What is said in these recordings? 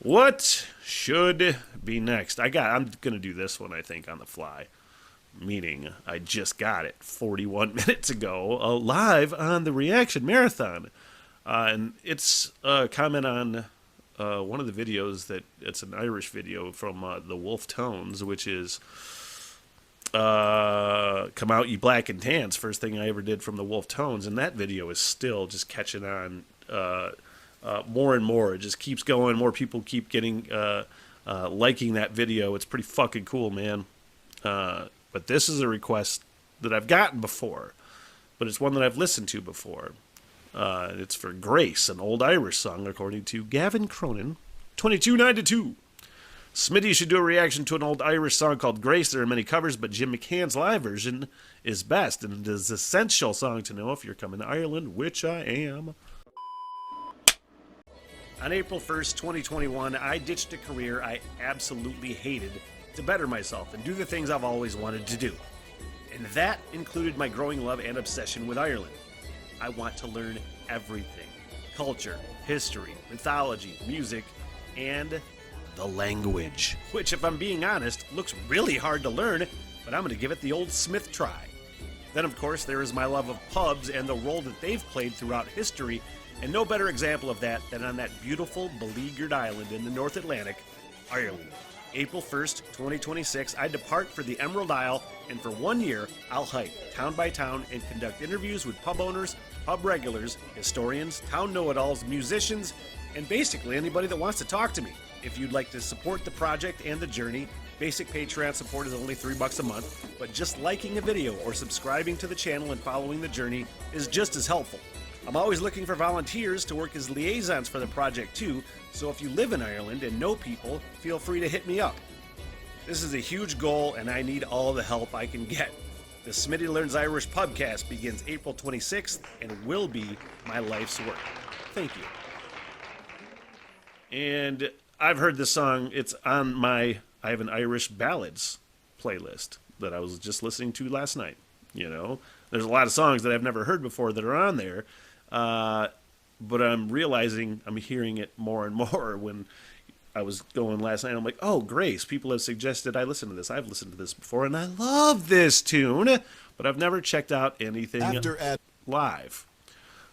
What should be next? I'm gonna do this one, I think, on the fly. Meaning, I just got it 41 minutes ago, live on the Reaction Marathon. And it's a comment on one of the videos that it's an Irish video from the Wolf Tones, which is Come Out Ye Black and Tans, first thing I ever did from the Wolf Tones. And that video is still just catching on more and more. It just keeps going. More people keep getting liking that video. It's pretty fucking cool, man. But this is a request that I've gotten before, but it's one that I've listened to before. It's for Grace, an old Irish song, according to Gavin Cronin, 2292. Smitty should do a reaction to an old Irish song called Grace. There are many covers, but Jim McCann's live version is best, and it is an essential song to know if you're coming to Ireland, which I am. On April 1st, 2021, I ditched a career I absolutely hated to better myself and do the things I've always wanted to do. And that included my growing love and obsession with Ireland. I want to learn everything: culture, history, mythology, music, and the language. Which, if I'm being honest, looks really hard to learn, but I'm going to give it the old Smith try. Then, of course, there is my love of pubs and the role that they've played throughout history, and no better example of that than on that beautiful, beleaguered island in the North Atlantic, Ireland. April 1st, 2026, I depart for the Emerald Isle, and for 1 year, I'll hike town by town and conduct interviews with pub owners, pub regulars, historians, town know-it-alls, musicians, and basically anybody that wants to talk to me. If you'd like to support the project and the journey, basic Patreon support is only $3 a month, but just liking a video or subscribing to the channel and following the journey is just as helpful. I'm always looking for volunteers to work as liaisons for the project too, so if you live in Ireland and know people, feel free to hit me up. This is a huge goal and I need all the help I can get. The Smitty Learns Irish Pubcast begins April 26th and will be my life's work. Thank you. And I've heard this song. It's on I have an Irish ballads playlist that I was just listening to last night. You know, there's a lot of songs that I've never heard before that are on there. But I'm realizing I'm hearing it more and more when I was going last night. I'm like, oh, Grace, people have suggested I listen to this. I've listened to this before, and I love this tune, but I've never checked out anything live.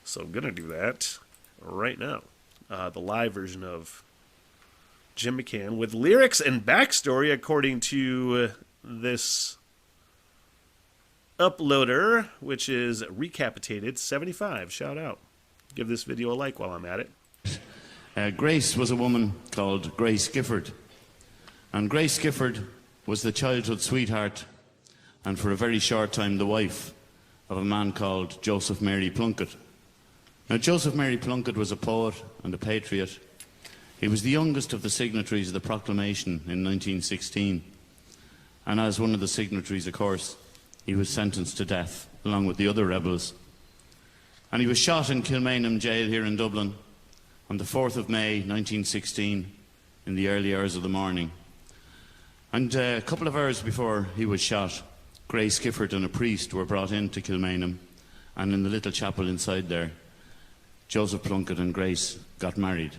So I'm going to do that right now. The live version of Jim McCann with lyrics and backstory according to this uploader, which is Recapitated 75. Shout out. Give this video a like while I'm at it. Grace was a woman called Grace Gifford. And Grace Gifford was the childhood sweetheart and for a very short time the wife of a man called Joseph Mary Plunkett. Now, Joseph Mary Plunkett was a poet and a patriot. He was the youngest of the signatories of the proclamation in 1916. And as one of the signatories, of course, he was sentenced to death along with the other rebels. And he was shot in Kilmainham jail here in Dublin on the 4th of May 1916 in the early hours of the morning. And a couple of hours before he was shot, Grace Gifford and a priest were brought into Kilmainham, and in the little chapel inside there, Joseph Plunkett and Grace got married.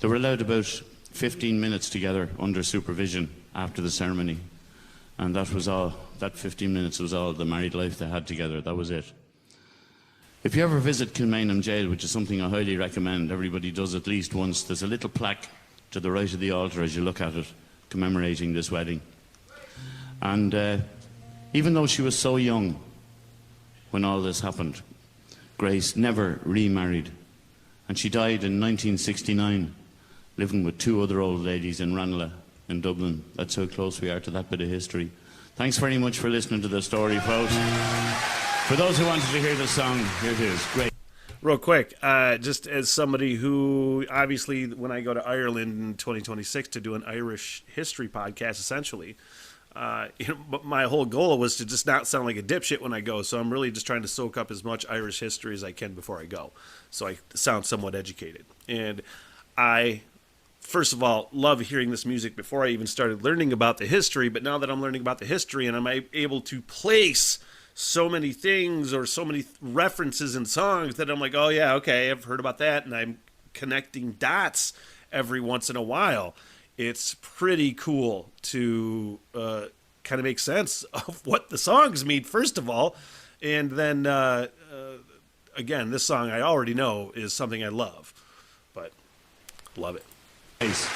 They were allowed about 15 minutes together under supervision after the ceremony, and that was all. That 15 minutes was all the married life they had together. That was it. If you ever visit Kilmainham jail, which is something I highly recommend, everybody does at least once, there's a little plaque to the right of the altar as you look at it, commemorating this wedding. And even though she was so young when all this happened, Grace never remarried. And she died in 1969, living with two other old ladies in Ranelagh in Dublin. That's how close we are to that bit of history. Thanks very much for listening to the story, folks. For those who wanted to hear the song, here it is. Great. Real quick, just as somebody who, obviously, when I go to Ireland in 2026 to do an Irish history podcast, essentially, but my whole goal was to just not sound like a dipshit when I go, so I'm really just trying to soak up as much Irish history as I can before I go, so I sound somewhat educated. And I, first of all, love hearing this music before I even started learning about the history, but now that I'm learning about the history and I'm able to place so many things or so many references in songs that I'm like, oh yeah, okay, I've heard about that, and I'm connecting dots every once in a while. It's pretty cool to kind of make sense of what the songs mean, first of all. And then, again, this song I already know is something I love. But, love it. Nice.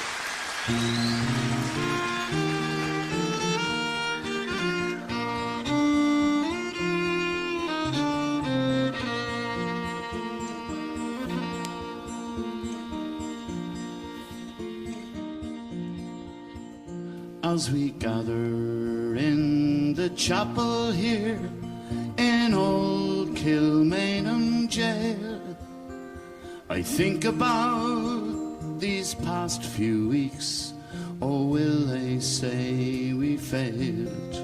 As we gather in the chapel here in old Kilmainham jail, I think about these past few weeks. Oh, will they say we failed?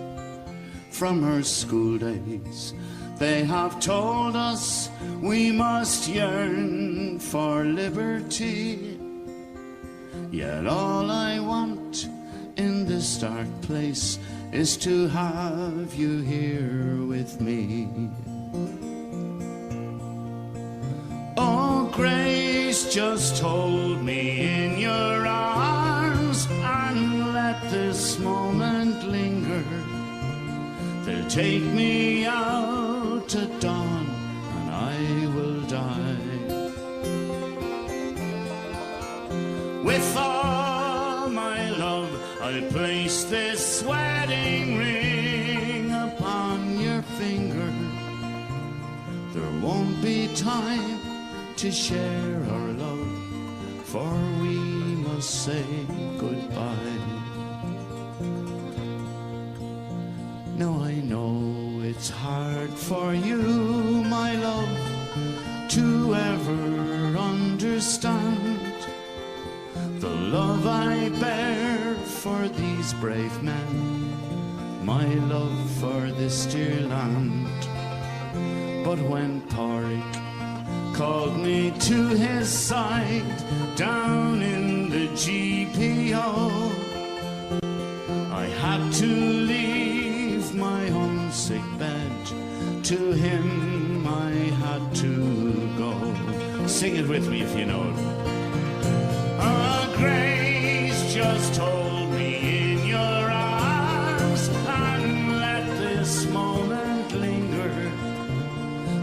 From our school days they have told us we must yearn for liberty. Yet all I want in this dark place is to have you here with me. Oh, Grace, just hold me in your arms and let this moment linger. They'll take me out at dawn and I will die. With all my love I'll place this wedding ring upon your finger. There won't be time to share our love, for we must say goodbye. Now I know it's hard for you, my love, to ever understand the love I bear for these brave men, my love for this dear land. But when Porrick called me to his side down in the GPO, I had to leave my homesick bed. To him I had to go. Sing it with me if you know it. Oh, Grace, just hold me in your arms and let this moment linger.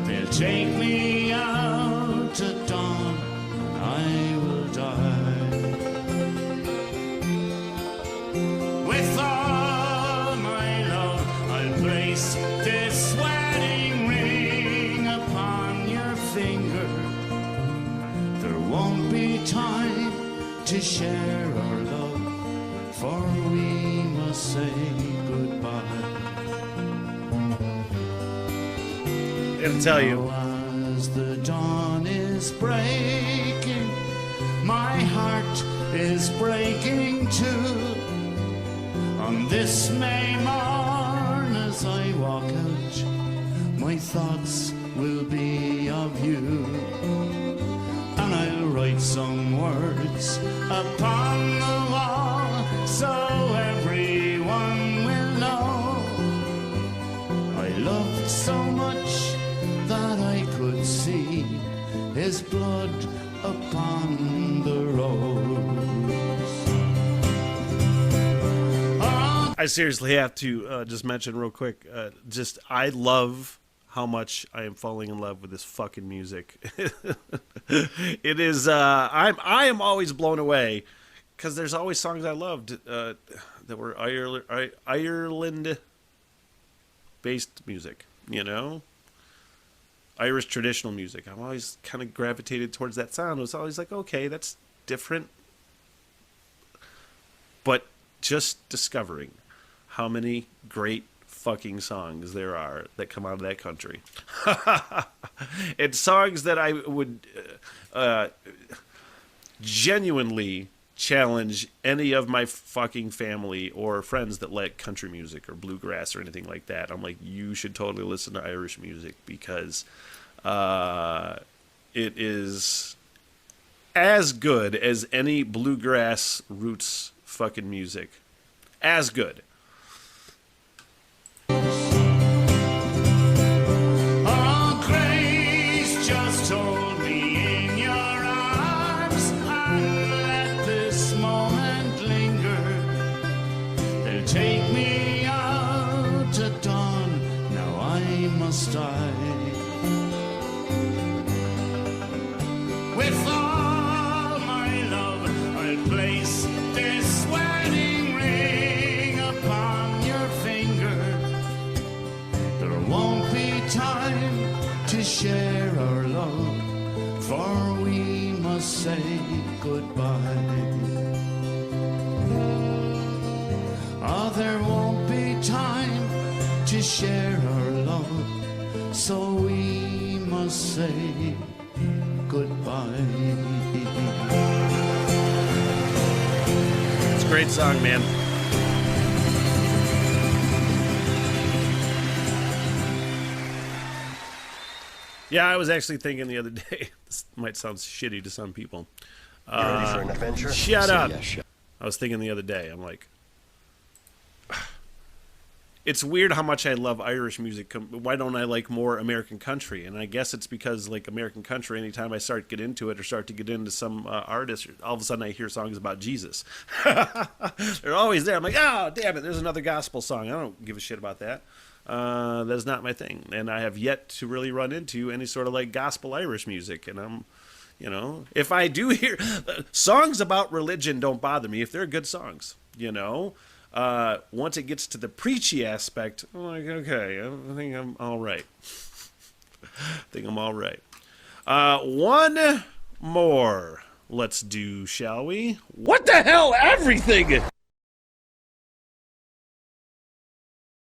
They'll take me out at dawn and I will die. With all my love I'll place this wedding ring upon your finger. There won't be time to share our love, for we must say goodbye. It'll tell you. As the dawn is breaking, my heart is breaking too. On this May morn as I walk out, my thoughts will be of you. And I'll write some words upon the wall so everyone will know I loved so much that I could see his blood upon the rose. Oh. I seriously have to just mention real quick, I love how much I am falling in love with this fucking music. It is, I am always blown away because there's always songs I loved that were Ireland-based music, you know? Irish traditional music. I've always kind of gravitated towards that sound. It was always like, okay, that's different. But just discovering how many great fucking songs there are that come out of that country. It's songs that I would genuinely challenge any of my fucking family or friends that like country music or bluegrass or anything like that. I'm like, you should totally listen to Irish music because it is as good as any bluegrass roots fucking music. As good. Oh, Grace, just hold me in your arms must say goodbye. Oh, there won't be time to share our love, so we must say goodbye. It's a great song, man. Yeah, I was actually thinking the other day, this might sound shitty to some people. You ready for an adventure? Shut up. Yes. I was thinking the other day, I'm like, it's weird how much I love Irish music. Why don't I like more American country? And I guess it's because, like, American country, anytime I start to get into it or start to get into some artists, all of a sudden I hear songs about Jesus. They're always there. I'm like, oh, damn it, there's another gospel song. I don't give a shit about that. That's not my thing. And I have yet to really run into any sort of, like, gospel Irish music. And I'm, you know, if I do hear songs about religion, don't bother me if they're good songs, you know. Once it gets to the preachy aspect, I'm like, okay, I think I'm all right. One more let's do, shall we? What the hell, everything?